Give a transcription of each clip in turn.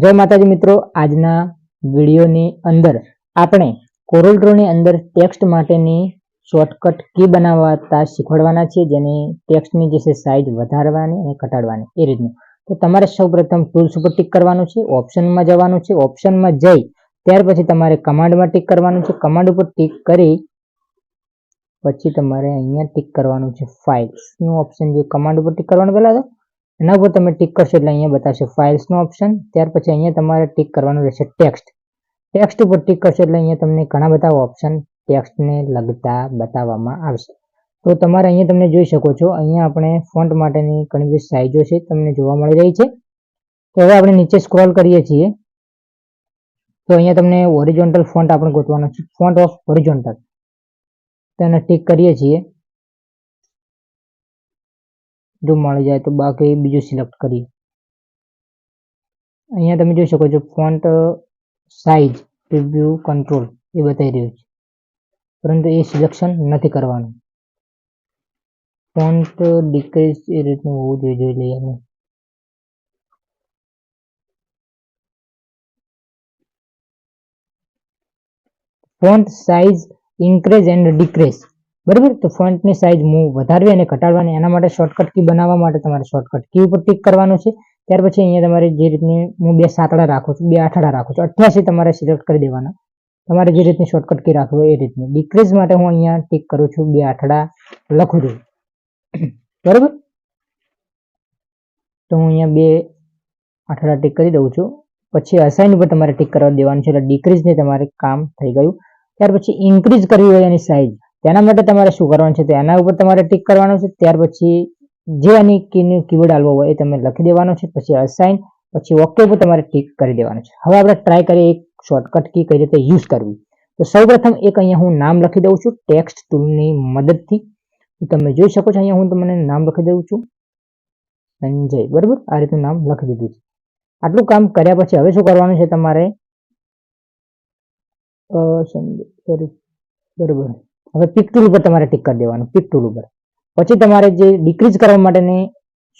जय माताजी मित्रों, आजना विडियोनी अंदर आपणे कोरल ड्रॉ ની અંદર ટેક્સ્ટ માટેની શોર્ટકટ કી બનાવતા શીખવાડવાના છે, જેને ટેક્સ્ટની જે છે સાઈઝ વધારવાની અને ઘટાડવાની એ રીતનું। તો તમારે સૌપ્રથમ ટૂલ્સ ઉપર ટિક કરવાનું છે, ઓપ્શનમાં જવાનું છે, ઓપ્શનમાં જઈ ત્યાર પછી તમારે કમાન્ડમાં ટિક કરવાનું છે। કમાન્ડ ઉપર ટિક કરી પછી તમારે અહીંયા ટિક કરવાનું છે ફાઇલ્સનું ઓપ્શન, જે કમાન્ડ ઉપર ટિક કરવાનું પહેલા એના ઉપર તમે ટિક કરશો એટલે અહીંયા બતાવશે ફાઇલ્સનો ઓપ્શન। ત્યાર પછી અહીંયા તમારે ટિક કરવાનું રહેશે ટેક્સ્ટ ઉપર ટિક કરશો એટલે અહીંયા તમને ઘણા બધા ઓપ્શન ટેક્સ્ટને લગતા બતાવવામાં આવશે। તો તમારે અહીંયા તમને જોઈ શકો છો, અહીંયા આપણે ફોન્ટ માટેની ઘણી બધી સાઇઝો છે તમને જોવા મળી રહી છે। તો હવે આપણે નીચે સ્ક્રોલ કરીએ છીએ તો અહીંયા તમને હોરિઝોન્ટલ ફોન્ટ આપણે ગોતવાનો છે, ફોન્ટ ઓફ હોરિઝોન્ટલ, તેને ટિક કરીએ છીએ। જો મળી જાય તો બાકી બીજું સિલેક્ટ કરીએ। અહીંયા તમે જોઈ શકો છો ફોન્ટ સાઇઝ પ્રિવ્યુ કંટ્રોલ એ બતાવી રહ્યું છે, પરંતુ એ સિલેક્શન નથી કરવાનું। ફોન્ટ ડિક્રીઝ એ રીતનું હોવું જોઈએ, જોઈ લઈએ અમે। Font size increase and decrease, બરાબર। તો ફોન્ટની સાઇઝ વધારવી અને ઘટાડવાની, એના માટે શોર્ટકટ કી બનાવવા માટે તમારે શોર્ટકટ કી ઉપર ટિક કરવાનું છે। ત્યાર પછી અહીંયા તમારે જે રીતની હું 2 સાતડા રાખું છું, 2 આઠડા રાખું છું, 88 તમારે સિલેક્ટ કરી દેવાના। તમારે જે રીતની શોર્ટકટ કી રાખવી હોય એ રીતની। ડિક્રીઝ માટે હું અહીંયા ટિક કરું છું, 2 આઠડા લખું છું, બરાબર। તો હું અહીંયા 2 આઠડા ટિક કરી દઉં છું। પછી અસાઇન ઉપર તમારે ટિક કરવા દેવાનું છે, એટલે ડિક્રીઝને તમારે કામ થઈ ગયું। ત્યાર પછી ઇન્ક્રીઝ કરવી હોય એની સાઇઝ, તેના માટે તમારે શું કરવાનું છે, તો એના ઉપર તમારે ટિક કરવાનું છે। ત્યાર પછી જે આની કીવર્ડ આલવો હોય એ તમે લખી દેવાનો છે, પછી અસાઇન, પછી ઓકે ઉપર તમારે ટિક કરી દેવાનું છે। હવે આપણે ટ્રાય કરીએ એક શોર્ટકટ કી કઈ રીતે યુઝ કરવી। તો સૌપ્રથમ એક અહીંયા હું નામ લખી દઉં છું ટેક્સ્ટ ટૂલની મદદથી। તમે જોઈ શકો છો અહીંયા હું તમને નામ લખી દઉં છું સંજય, બરાબર। આ રીતનું નામ લખી દીધું છે। આટલું કામ કર્યા પછી હવે શું કરવાનું છે તમારે, બરાબર। હવે પિક ટૂલ ઉપર તમારે ટિક કરી દેવાનું, પિક ટૂલ ઉપર। પછી તમારે જે ડિક્રીઝ કરવા માટેની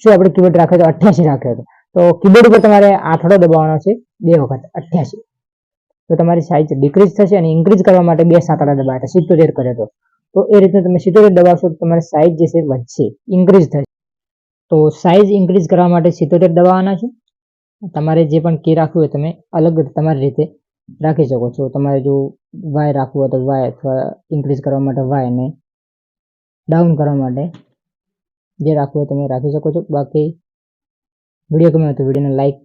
શું આપણે કીબોર્ડ રાખ્યો તો 88 રાખ્યો હતો, તો કીબોર્ડ ઉપર તમારે આઠડો દબાવવાનો છે 2 વખત 88, તો તમારી સાઇઝ ડિક્રીઝ થશે। અને ઇન્ક્રીઝ કરવા માટે 2 સાતડા દબાવ્યા 77 કર્યો તો એ રીતે તમે 77 દબાવશો તો તમારી સાઇઝ જે છે વધશે, ઇન્ક્રીઝ થશે। તો સાઇઝ ઇન્ક્રીઝ કરવા માટે 77 દબાવવાના છે। તમારે જે પણ કી રાખવું હોય તમે અલગ તમારી રીતે રાખી શકો છો। તમારે જો વાય રાખવું હોય તો વાય, અથવા ઇન્ક્રીઝ કરવા માટે વાય, ને ડાઉન કરવા માટે જે રાખવું હોય તમે રાખી શકો છો। બાકી વિડીયો ગમ્યો તો વિડીયોને લાઈક